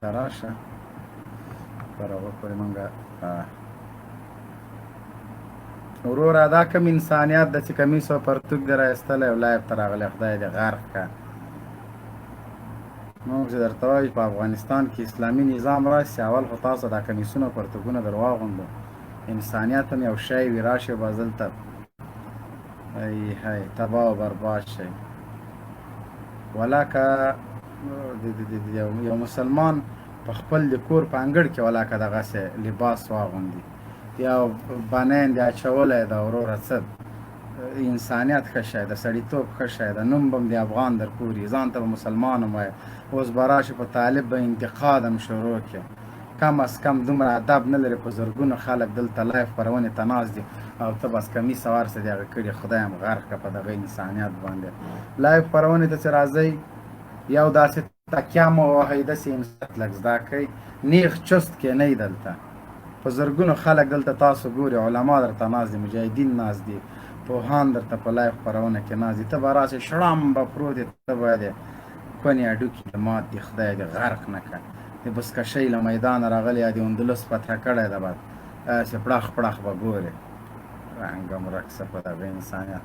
ته راشه پر هغه پورې مونږه وروره دا کوم انسانیت د چې کمیس او پرتوګ دې رایستلی او لایف ته راغلی خدای دې غرق که مونږ چې درته وایو په افغانستان کې اسلامي نظام راشي اول خو تاسو دا کمیسونه او پرتوګونه در واغوندو انسانیت هم یو شی وي راشي به دلته هی تباه و برباد شي ولاکه یو مسلمان په خپل د کور په انګړ کې ولاکه دغسې لباس واغوندي یا بنین دې اچولی ده وروره څه انسانیت ښه شی د سړیتوب ښه شی د نوم به هم د افغان در پوري ځان ته به مسلمان هم وایه اوس به راشي په طالب به انتقاد هم شروع کړي کم از کم دومره ادب نه لري په زرګونو خلک دلته لایف خپرونې ته ناست دي او ته بس کمیس او هر څه دې هغه کړي خدای هم غرق کړه په دغه انسانیت باندې لایف خپرونې ته چې راځئ یو داسې تکیه مه وهئ داسې انسانیت لږ زده کړئ نیغ چست کښېنئ دلته په زرګونو خلک دلته تاسو ګوري علما درته ناست دي مجاهدین ناست دي پوهان درته په لایف خپرونه کې ناست دي ته به راسې شړم به پروت یې ته به د کونې هډوکي دې مات دي خدای دې غرق نه کړه د بزکشۍ له میدانه راغلی یا د اندلس فتح کړی ده به داسې پړخ پړخ به ګورې رنګه مرکسه په دغه انسانیت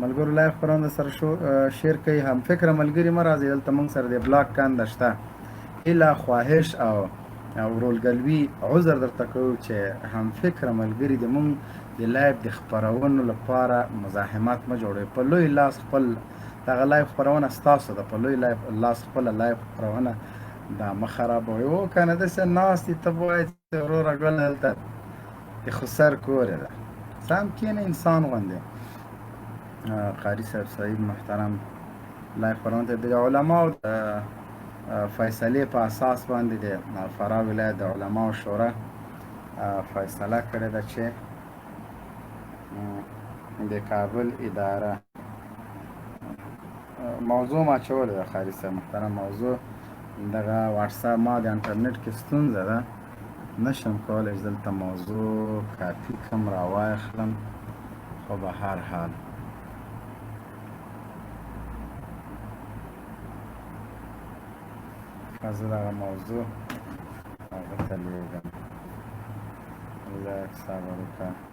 ملګرو لایف خپرونه سره شیر کوي هم فکره ملګري مه راځئ دلته موږ سره د بلاک کنده شته هیله خواهش او ورورګلوي عذر درته کوو چې هم فکره ملګري د موږ د لایف د خپرونو لپاره مزاحمت مه جوړوئ په لوی لاس خپل دغه لایف خپرونه ستاسو ده په لوی لاس خپله لایف خپرونه دا مه خرابوئ او که نه داسې ناست دي ته به وایې چې وروره ګله دلته د خسر کورې ده سم کښېنه انسان غوندې قاري صاحب سعید محترم لایف خپرونه ته د علماو فیصلې په اساس باندې د فراه ولایت د علماو شورا فیصله کړې ده چې د کابل اداره موضوع ما اچولې ده قاري صاحب محترم موضوع دغه واتساپ ما د انټرنیټ کې ستونزه ده نشم کولی چې دلته موضوع کاپي کړم راواخلم خو به هر حال زه دغه موضوع هغه ته لېږم لږ صبر وکړه